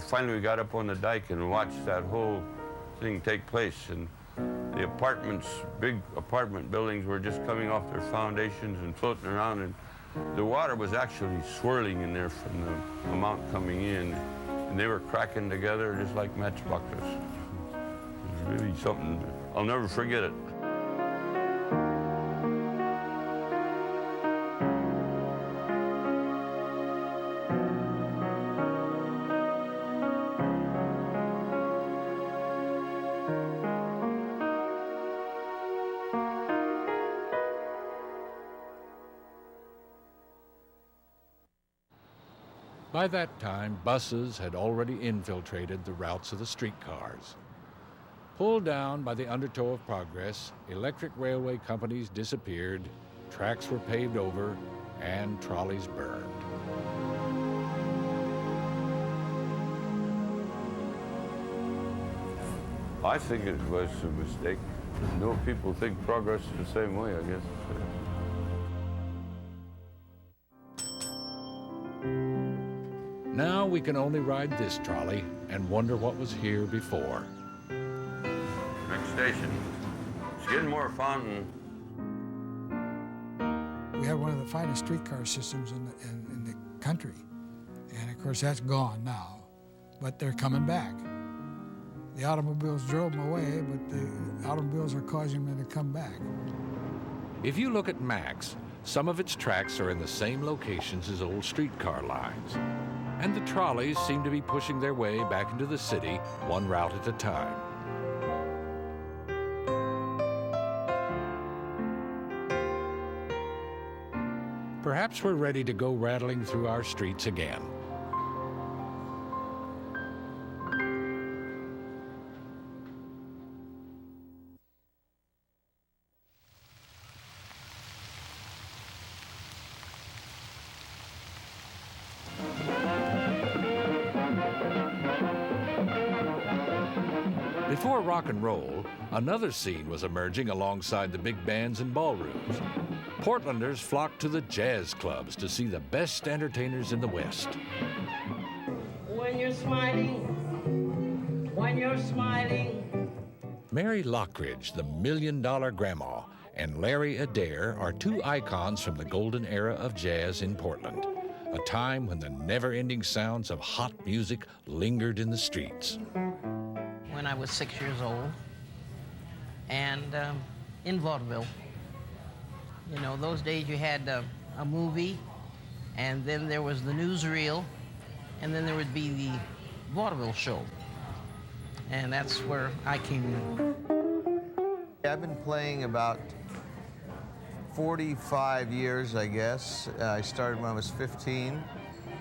finally we got up on the dike and watched that whole thing take place. And the apartments, big apartment buildings were just coming off their foundations and floating around. And the water was actually swirling in there from the amount coming in. And they were cracking together just like matchboxes. It was really something, I'll never forget it. By that time, buses had already infiltrated the routes of the streetcars. Pulled down by the undertow of progress, electric railway companies disappeared, tracks were paved over, and trolleys burned. I think it was a mistake. No people think progress is the same way, I guess. Now we can only ride this trolley and wonder what was here before. Next station, Skidmore Fountain. We have one of the finest streetcar systems in the country. And of course that's gone now, but they're coming back. The automobiles drove them away, but the automobiles are causing them to come back. If you look at Max, some of its tracks are in the same locations as old streetcar lines. And the trolleys seem to be pushing their way back into the city, one route at a time. Perhaps we're ready to go rattling through our streets again. Before rock and roll, another scene was emerging alongside the big bands and ballrooms. Portlanders flocked to the jazz clubs to see the best entertainers in the West. When you're smiling, Mary Lockridge, the $1 Million Grandma, and Larry Adair are two icons from the golden era of jazz in Portland, a time when the never-ending sounds of hot music lingered in the streets. when I was 6 years old, and in vaudeville. You know, those days you had a movie, and then there was the newsreel, and then there would be the vaudeville show. And that's where I came in. I've been playing about 45 years, I guess. I started when I was 15.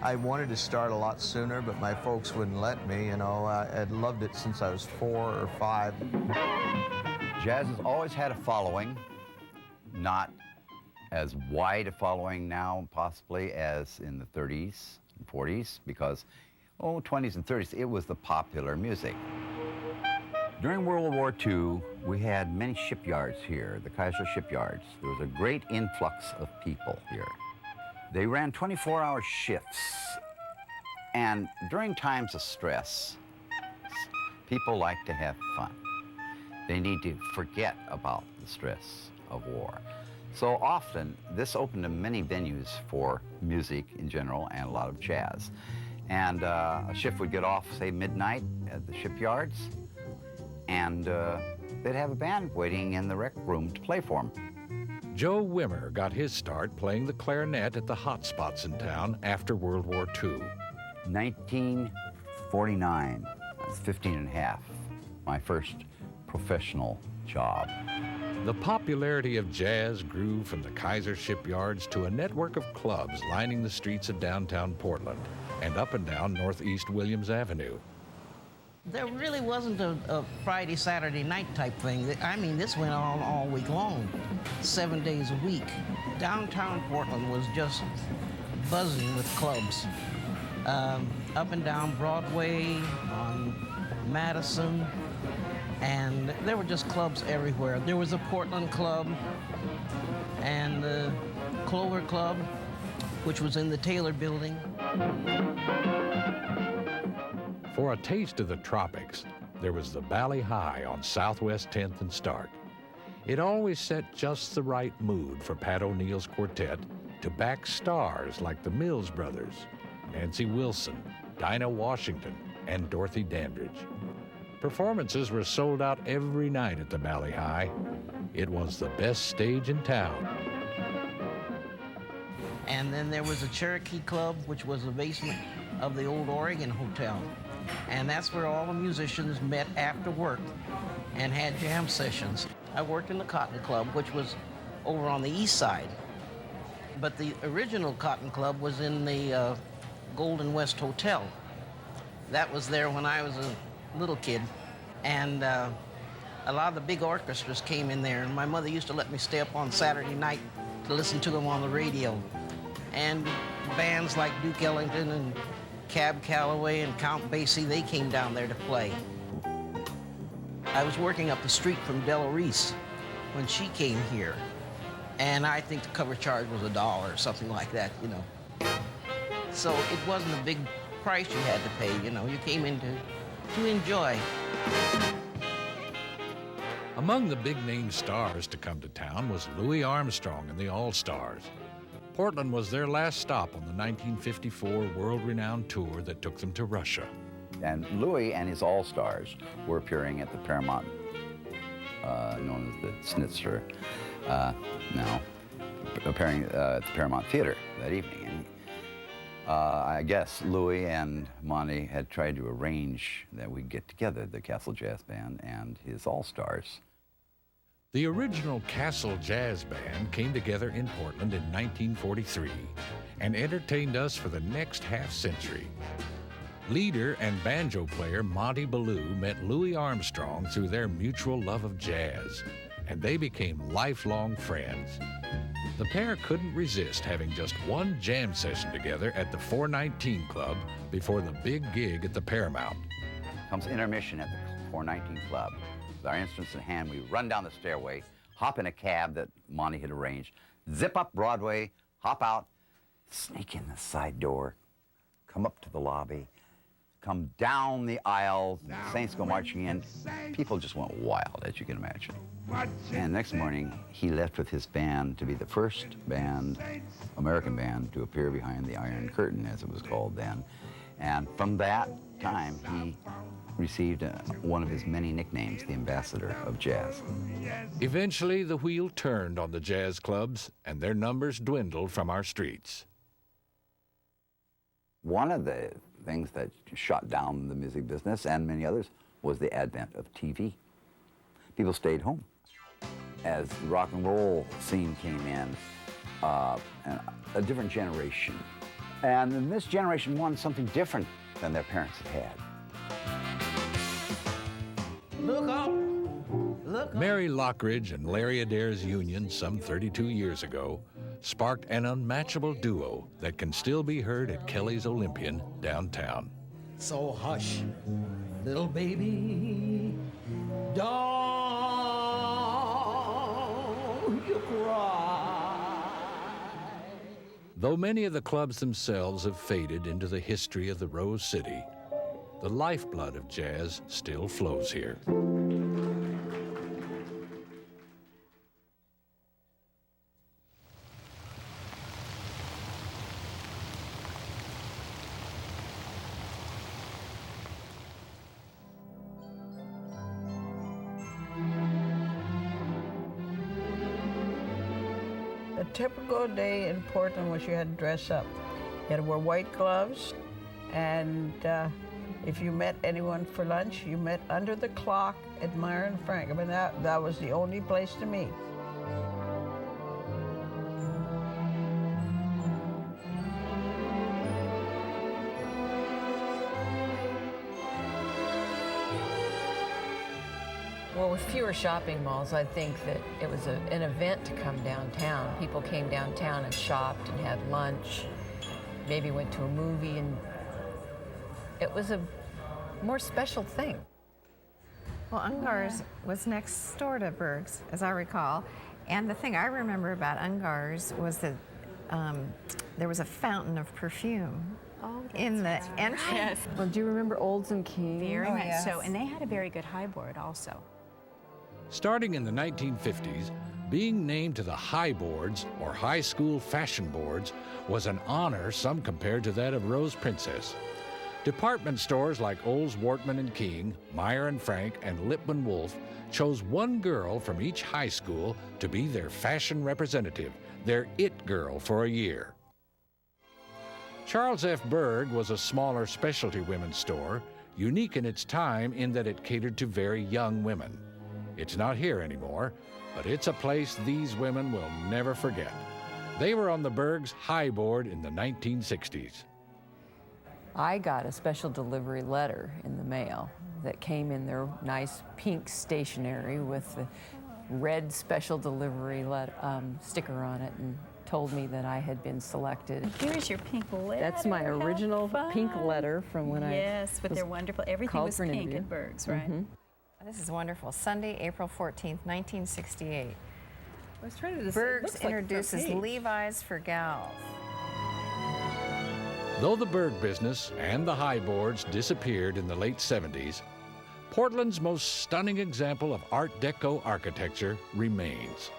I wanted to start a lot sooner, but my folks wouldn't let me. You know, I'd loved it since I was 4 or 5. Jazz has always had a following, not as wide a following now, possibly, as in the 30s and 40s, because, 20s and 30s, it was the popular music. During World War II, we had many shipyards here, the Kaiser shipyards. There was a great influx of people here. They ran 24-hour shifts, and during times of stress, people like to have fun. They need to forget about the stress of war. So often, this opened to many venues for music in general and a lot of jazz. And a shift would get off, say, midnight at the shipyards, and they'd have a band waiting in the rec room to play for them. Joe Wimmer got his start playing the clarinet at the hot spots in town after World War II. 1949, I was 15 and a half, my first professional job. The popularity of jazz grew from the Kaiser shipyards to a network of clubs lining the streets of downtown Portland and up and down Northeast Williams Avenue. There really wasn't a Friday, Saturday night type thing. I mean, this went on all week long, 7 days a week. Downtown Portland was just buzzing with clubs. Up and down Broadway, on Madison, and there were just clubs everywhere. There was a Portland Club and the Clover Club, which was in the Taylor Building. For a taste of the tropics, there was the Bally High on Southwest 10th and Stark. It always set just the right mood for Pat O'Neill's quartet to back stars like the Mills Brothers, Nancy Wilson, Dinah Washington, and Dorothy Dandridge. Performances were sold out every night at the Bally High. It was the best stage in town. And then there was a Cherokee Club, which was the basement of the old Oregon Hotel. And that's where all the musicians met after work and had jam sessions. I worked in the Cotton Club, which was over on the east side. But the original Cotton Club was in the Golden West Hotel. That was there when I was a little kid. And a lot of the big orchestras came in there, and my mother used to let me stay up on Saturday night to listen to them on the radio. And bands like Duke Ellington and Cab Calloway and Count Basie, they came down there to play. I was working up the street from Della Reese when she came here, and I think the cover charge was $1 or something like that, you know. So it wasn't a big price you had to pay, you know. You came in to enjoy. Among the big-name stars to come to town was Louis Armstrong and the All-Stars. Portland was their last stop on the 1954 world-renowned tour that took them to Russia. And Louis and his All-Stars were appearing at the Paramount, known as the Schnitzer, now, appearing at the Paramount Theater that evening. And I guess Louis and Monty had tried to arrange that we get together, the Castle Jazz Band and his All-Stars. The original Castle Jazz Band came together in Portland in 1943 and entertained us for the next half-century. Leader and banjo player Monty Ballou met Louis Armstrong through their mutual love of jazz, and they became lifelong friends. The pair couldn't resist having just one jam session together at the 419 Club before the big gig at the Paramount. Comes intermission at the 419 Club. With our instruments in hand, we run down the stairway, hop in a cab that Monty had arranged, zip up Broadway, hop out, sneak in the side door, come up to the lobby, come down the aisle, the Saints go marching in. People just went wild, as you can imagine. And next morning, he left with his band to be the first band, American band, to appear behind the Iron Curtain, as it was called then. And from that time, he received one of his many nicknames, the Ambassador of Jazz. Eventually, the wheel turned on the jazz clubs, and their numbers dwindled from our streets. One of the things that shut down the music business, and many others, was the advent of TV. People stayed home. As the rock and roll scene came in, a different generation. And then this generation wanted something different than their parents had had. Look out! Look out! Mary Lockridge and Larry Adair's union some 32 years ago sparked an unmatchable duo that can still be heard at Kelly's Olympian downtown. So hush, little baby, don't you cry. Though many of the clubs themselves have faded into the history of the Rose City, the lifeblood of jazz still flows here. A typical day in Portland was you had to dress up. You had to wear white gloves, and if you met anyone for lunch, you met under the clock at Meyer and Frank. I mean, that was the only place to meet. Well, with fewer shopping malls, I think that it was an event to come downtown. People came downtown and shopped and had lunch, maybe went to a movie, and it was a more special thing. Well, Ungar's was next door to Berg's, as I recall. And the thing I remember about Ungar's was that there was a fountain of perfume in the entry. Yes. Well, do you remember Olds and King? Very much yes. so. And they had a very good high board also. Starting in the 1950s, being named to the high boards, or high school fashion boards, was an honor some compared to that of Rose Princess. Department stores like Olds, Wortman and King, Meyer and Frank, and Lipman Wolf chose one girl from each high school to be their fashion representative, their it girl for a year. Charles F. Berg was a smaller specialty women's store, unique in its time in that it catered to very young women. It's not here anymore, but it's a place these women will never forget. They were on the Berg's high board in the 1960s. I got a special delivery letter in the mail that came in their nice pink stationery with the red special delivery sticker on it, and told me that I had been selected. Here's your pink letter. That's my original pink letter from when Yes, but they're wonderful. Everything was pink at Berg's, right? Mm-hmm. This is wonderful. Sunday, April 14th, 1968. I was trying to Berg's introduces Levi's for gals. Though the Berg business and the high boards disappeared in the late 70s, Portland's most stunning example of Art Deco architecture remains.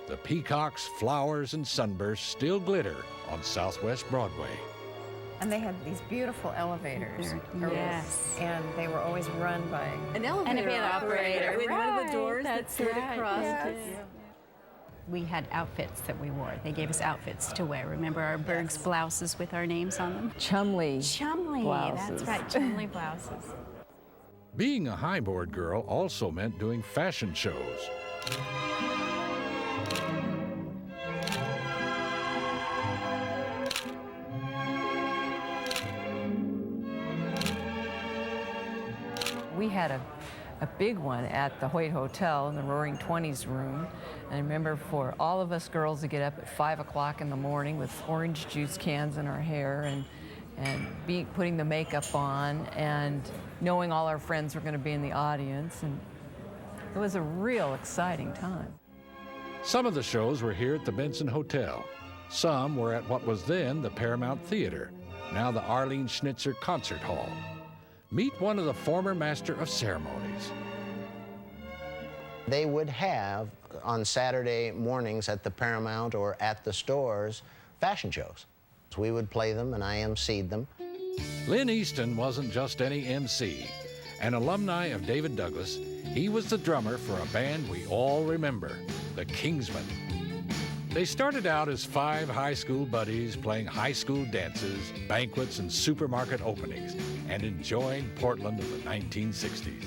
The peacocks, flowers, and sunbursts still glitter on Southwest Broadway. And they had these beautiful elevators. Yes. And they were always run by an elevator operator with one of the doors that That's slid right, across. yes. We had outfits that we wore. They gave us outfits to wear. Remember our Berg's blouses with our names on them? Chumley. Chumley, blouses. that's right, Chumley blouses. Being a high board girl also meant doing fashion shows. We had a big one at the Hoyt Hotel in the Roaring Twenties room. And I remember for all of us girls to get up at 5 o'clock in the morning with orange juice cans in our hair and putting the makeup on and knowing all our friends were going to be in the audience. And it was a real exciting time. Some of the shows were here at the Benson Hotel. Some were at what was then the Paramount Theater, now the Arlene Schnitzer Concert Hall. Meet one of the former master of ceremonies. They would have, on Saturday mornings at the Paramount or at the stores, fashion shows. So we would play them and I emceed them. Lynn Easton wasn't just any MC. An alumni of David Douglas, he was the drummer for a band we all remember, the Kingsmen. They started out as 5 high school buddies playing high school dances, banquets, and supermarket openings, and enjoying Portland of the 1960s.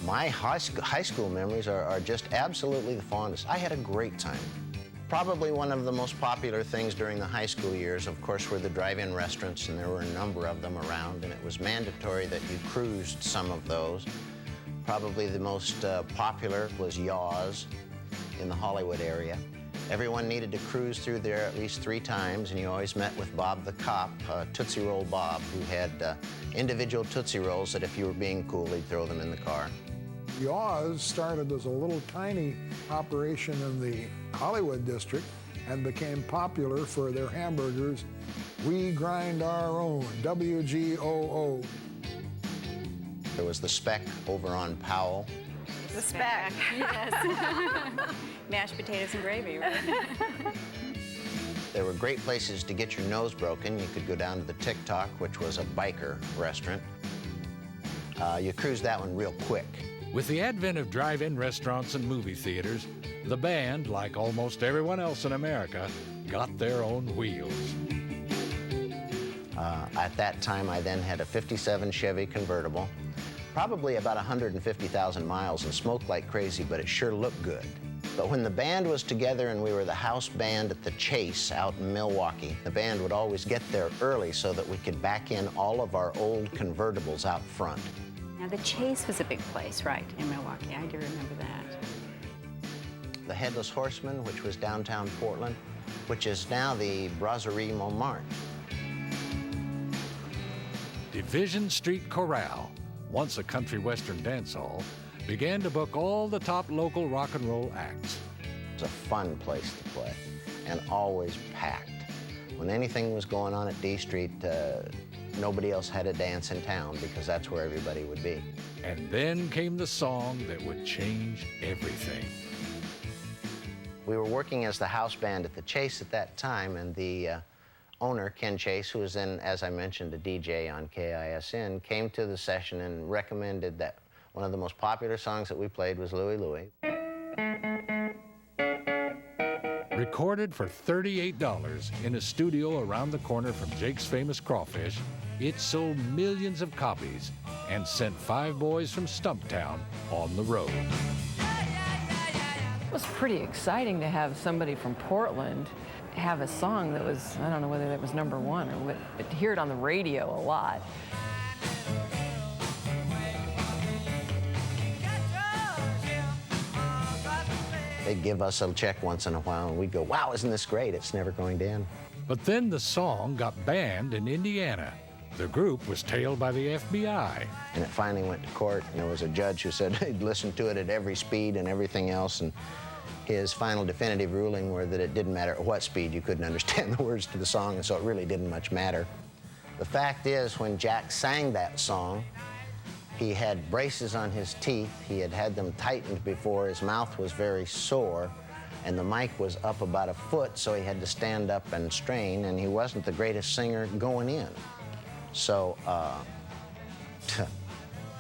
My high school memories are just absolutely the fondest. I had a great time. Probably one of the most popular things during the high school years, of course, were the drive-in restaurants, and there were a number of them around, and it was mandatory that you cruised some of those. Probably the most popular was Yaws in the Hollywood area. Everyone needed to cruise through there at least 3 times, and you always met with Bob the Cop, Tootsie Roll Bob, who had individual Tootsie Rolls that if you were being cool, he'd throw them in the car. Yaws started as a little tiny operation in the Hollywood district and became popular for their hamburgers. We grind our own, WGOO. There was the Speck over on Powell. The Speck, yes. Mashed potatoes and gravy, right? There were great places to get your nose broken. You could go down to the TikTok, which was a biker restaurant. You cruised that one real quick. With the advent of drive-in restaurants and movie theaters, the band, like almost everyone else in America, got their own wheels. At that time, I then had a 57 Chevy convertible, probably about 150,000 miles, and smoked like crazy, but it sure looked good. But when the band was together and we were the house band at the Chase out in Milwaukee, the band would always get there early so that we could back in all of our old convertibles out front. Now, the Chase was a big place, right, in Milwaukee. I do remember that. The Headless Horseman, which was downtown Portland, which is now the Brasserie Montmartre. Division Street Chorale, once a country western dance hall, began to book all the top local rock and roll acts. It's a fun place to play and always packed. When anything was going on at D Street, nobody else had a dance in town because that's where everybody would be. And then came the song that would change everything. We were working as the house band at the Chase at that time, and the owner, Ken Chase, who was then, as I mentioned, a DJ on KISN, came to the session and recommended that one of the most popular songs that we played was Louie Louie. Recorded for $38 in a studio around the corner from Jake's Famous Crawfish, it sold millions of copies and sent 5 boys from Stumptown on the road. It was pretty exciting to have somebody from Portland have a song that was, I don't know whether that was #1 or what, but to hear it on the radio a lot. They'd give us a check once in a while, and we'd go, wow, isn't this great? It's never going to end. But then the song got banned in Indiana. The group was tailed by the FBI. And it finally went to court, and there was a judge who said he'd listened to it at every speed and everything else, and his final definitive ruling were that it didn't matter at what speed you couldn't understand the words to the song, and so it really didn't much matter. The fact is, when Jack sang that song, he had braces on his teeth. He had had them tightened before. His mouth was very sore, and the mic was up about a foot, so he had to stand up and strain, and he wasn't the greatest singer going in. So,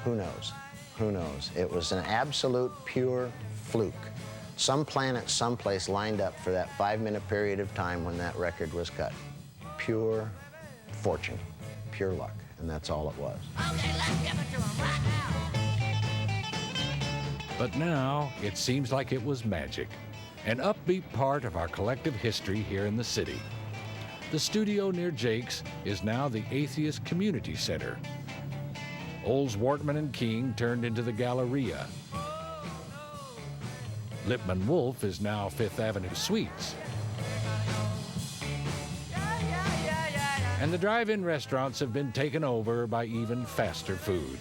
who knows? Who knows? It was an absolute pure fluke. Some planet someplace lined up for that 5-minute period of time when that record was cut. Pure fortune, pure luck, and that's all it was. Okay, let's give it to him right now. But now, it seems like it was magic, an upbeat part of our collective history here in the city. The studio near Jake's is now the Atheist Community Center. Olds Wortman and King turned into the Galleria. Lipman Wolf is now Fifth Avenue Suites. And the drive-in restaurants have been taken over by even faster food.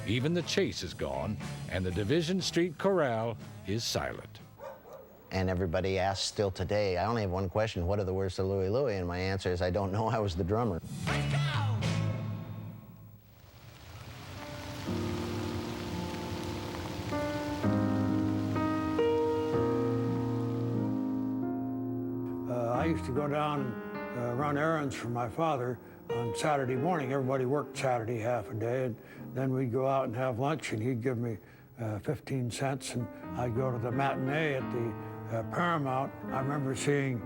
Even the Chase is gone, and the Division Street Corral is silent. And everybody asks still today, I only have one question, what are the words to Louie Louie? And my answer is, I don't know, I was the drummer. I used to go down, run errands for my father on Saturday morning. Everybody worked Saturday half a day, and then we'd go out and have lunch, and he'd give me 15 cents, and I'd go to the matinee at the Paramount. I remember seeing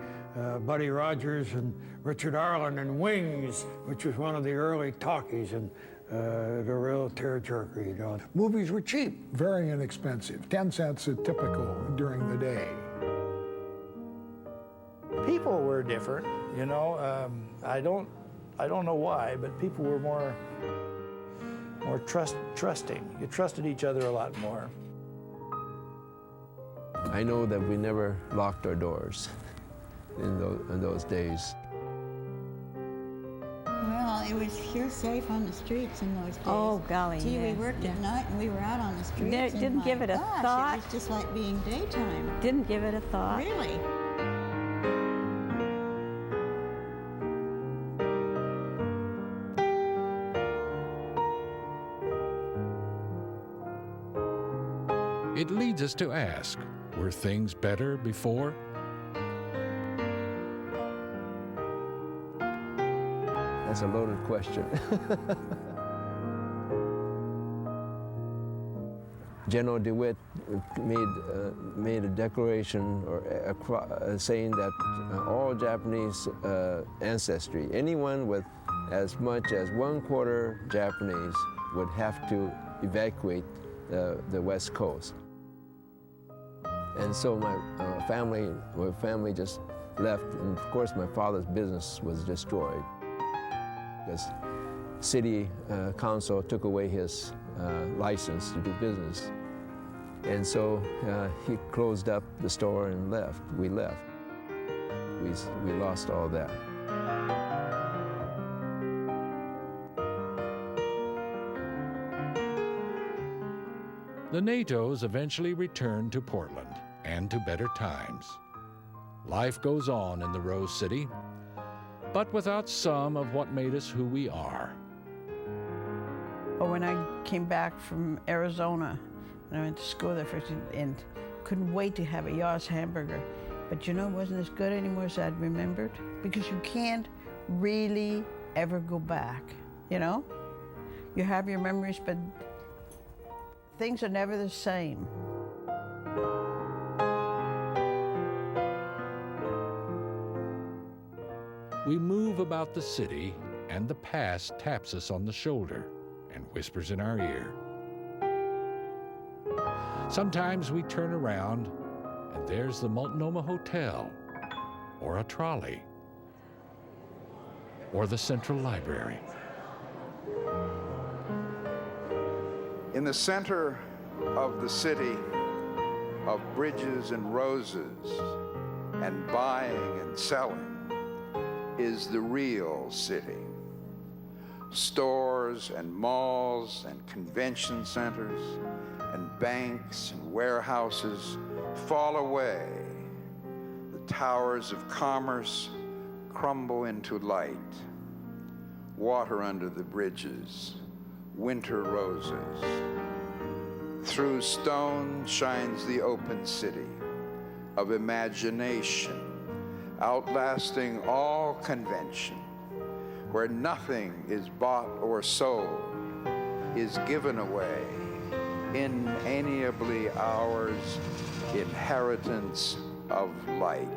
Buddy Rogers and Richard Arlen and Wings, which was one of the early talkies, and the real tearjerker, you know. Movies were cheap, very inexpensive, 10 cents a typical during the day. People were different, you know. I don't know why, but people were more trusting. You trusted each other a lot more. I know that we never locked our doors in those days. Well, it was sure safe on the streets in those days. Oh, golly, Gee, yes, we worked at night and we were out on the streets. Didn't give it a thought. It was just like being daytime. Didn't give it a thought. Really? It leads us to ask, were things better before? That's a loaded question. General DeWitt made a declaration saying that all Japanese ancestry, anyone with as much as 1/4 Japanese would have to evacuate the West Coast. And so my family just left, and of course my father's business was destroyed because city council took away his license to do business. And so he closed up the store and left. We left. We lost all that. The Natos eventually returned to Portland and to better times. Life goes on in the Rose City. but without some of what made us who we are. But when I came back from Arizona, and I went to school there first, and couldn't wait to have a Yoss hamburger. But you know, it wasn't as good anymore as I'd remembered, because you can't really ever go back, you know? You have your memories, but things are never the same. We move about the city, and the past taps us on the shoulder and whispers in our ear. Sometimes we turn around, and there's the Multnomah Hotel, or a trolley, or the Central Library. In the center of the city of bridges and roses and buying and selling is the real city. Stores and malls and convention centers and banks and warehouses fall away. The towers of commerce crumble into light. Water under the bridges, winter roses. Through stone shines the open city of imagination, outlasting all convention, where nothing is bought or sold, is given away, inalienably ours, inheritance of light.